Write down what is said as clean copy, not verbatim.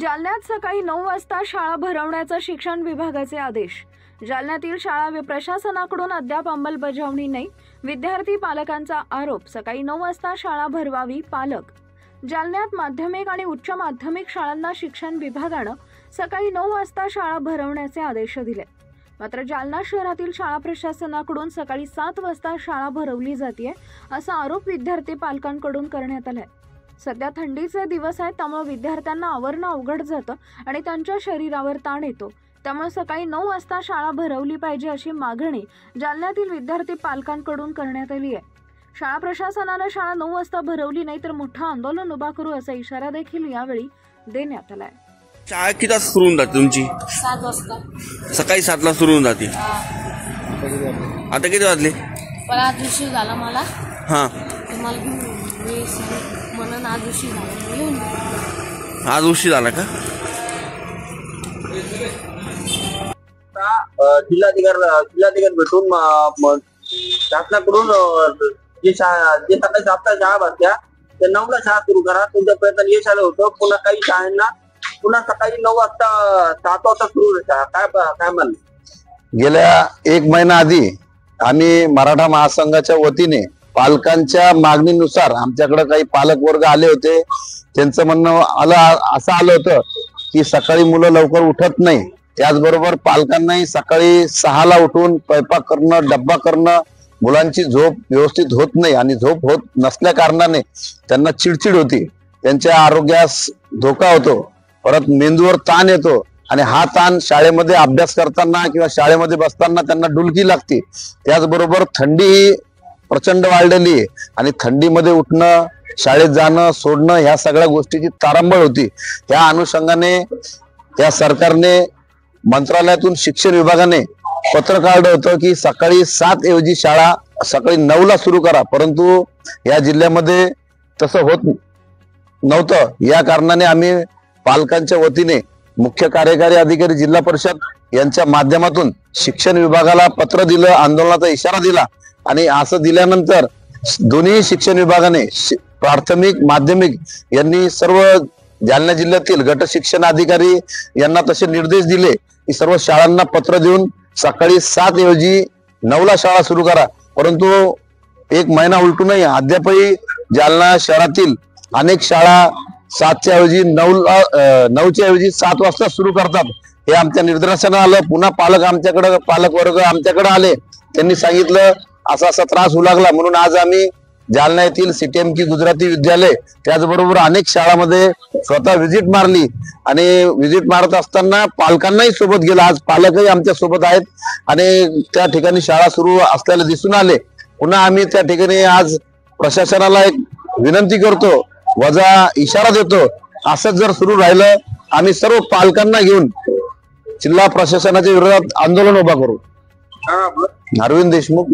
जालन्यात सकाळी 9 वाजता शाळा भरवण्याचा शिक्षण विभागाचे आदेश। जालन्यातील शाळा प्रशासनाकडून अद्याप अंमलबजावणी नाही। विद्यार्थी पालकांचा आरोप, सकाळी 9 वाजता शाळा भरवावी पालक। जालन्यात माध्यमिक आणि उच्च माध्यमिक शाळांना शिक्षण विभागानं सकाळी 9 वाजता शाळा भरवण्याचे आदेश दिले। मात्र जालना शहरातील शाळा प्रशासनाकडून सकाळी 7 वाजता शाळा भरवली जाते असा आरोप विद्यार्थी पालकांकडून करण्यात आलाय। सध्या थंडीचे दिवस आहेत, त्यामुळे विद्यार्थ्यांना आवरणं अवघड जातं आणि त्यांच्या शरीरावर ताण येतो। त्यामुळे सकाळी 9 वाजता शाळा भरवली पाहिजे अशी मागणी जालन्यातील विद्यार्थी पालकांकडून करण्यात आली आहे। शाळा प्रशासनाने शाळा 9 वाजता भरवली नाही तर मोठं आंदोलन उभा करू असा इशारा देखील यावेळी देण्यात आलाय। शाळा किती वाजता सुरू होऊन जाते तुमची? 7 वाजता। सकाळी 7 ला सुरू होऊन जाते। आता किती वाजले? पण आज उशीर झाला मला। हां, तुम्हाला मी म्हणून आज उशीर झाला। आज उशीर झाला का? जिल्हाधिकारी भेटून शासनाकडून जे सकाळी 7ला शाळा भरत्या ते 9ला शाळा सुरू करा। तुमच्या प्रयत्न यश आलं होतं। पुन्हा काही शाळांना पुन्हा सकाळी 9 वाजता 7 वाजता सुरू शाळा। काय म्हणलं? गेल्या 1 महिना आधी आम्ही मराठा महासंघाच्या वतीने पालकांच्या मागणीनुसार आमच्याकडे काही पालक वर्ग आले होते। त्यांचं म्हणणं असं आलं होतं की सकाळी मुलं लवकर उठत नाही, त्याचबरोबर पालकांनाही सकाळी 6ला उठून स्वयंपाक करणं, डब्बा करणं, मुलांची झोप व्यवस्थित होत नाही आणि झोप होत नसल्या कारणाने त्यांना चिडचिड होती, त्यांच्या आरोग्यास धोका होतो, परत मेंदूवर ताण येतो आणि हा ताण शाळेमध्ये अभ्यास करताना किंवा शाळेमध्ये बसताना त्यांना डुलकी लागते। त्याचबरोबर थंडी ही प्रचंड वाढलेली आहे आणि थंडीमध्ये उठणं, शाळेत जाणं, सोडणं ह्या सगळ्या गोष्टीची तारंबळ होती। त्या अनुषंगाने त्या सरकारने मंत्रालयातून शिक्षण विभागाने पत्र काढलं होतं की सकाळी 7 ऐवजी शाळा सकाळी 9ला सुरू करा, परंतु या जिल्ह्यामध्ये तसं होत नव्हतं। या कारणाने आम्ही पालकांच्या वतीने मुख्य कार्यकारी अधिकारी जिल्हा परिषद यांच्या माध्यमातून शिक्षण विभागाला पत्र दिलं, आंदोलनाचा इशारा दिला आणि असं दिल्यानंतर दोन्ही शिक्षण विभागाने प्राथमिक माध्यमिक यांनी सर्व जालना जिल्ह्यातील गट शिक्षण अधिकारी यांना तसे निर्देश दिले की सर्व शाळांना पत्र देऊन सकाळी 7 ऐवजी 9ला शाळा सुरू करा। परंतु 1 महिना उलटूनही अद्यापही जालना शहरातील अनेक शाळा 7च्या ऐवजी 9च्या ऐवजी 7 वाजता सुरू करतात। हे आमच्या निदर्शनास आलं। पुन्हा पालक वर्ग आमच्याकडे आले, त्यांनी सांगितलं असा असा त्रास होऊ लागला, म्हणून आज आम्ही जालना येथील सीटीएमकी गुजराती विद्यालय त्याचबरोबर अनेक शाळांमध्ये स्वतः व्हिजिट मारली आणि व्हिजिट मारत असताना पालकांनाही सोबत गेला। आज पालकही आमच्या सोबत आहेत आणि त्या ठिकाणी शाळा सुरू असल्याला दिसून आले। पुन्हा आम्ही त्या ठिकाणी आज प्रशासनाला एक विनंती करतो, वजा इशारा देतो, असंच जर सुरू राहिलं आम्ही सर्व पालकांना घेऊन जिल्हा प्रशासनाच्या विरोधात आंदोलन उभा करू। अरविंद देशमुख।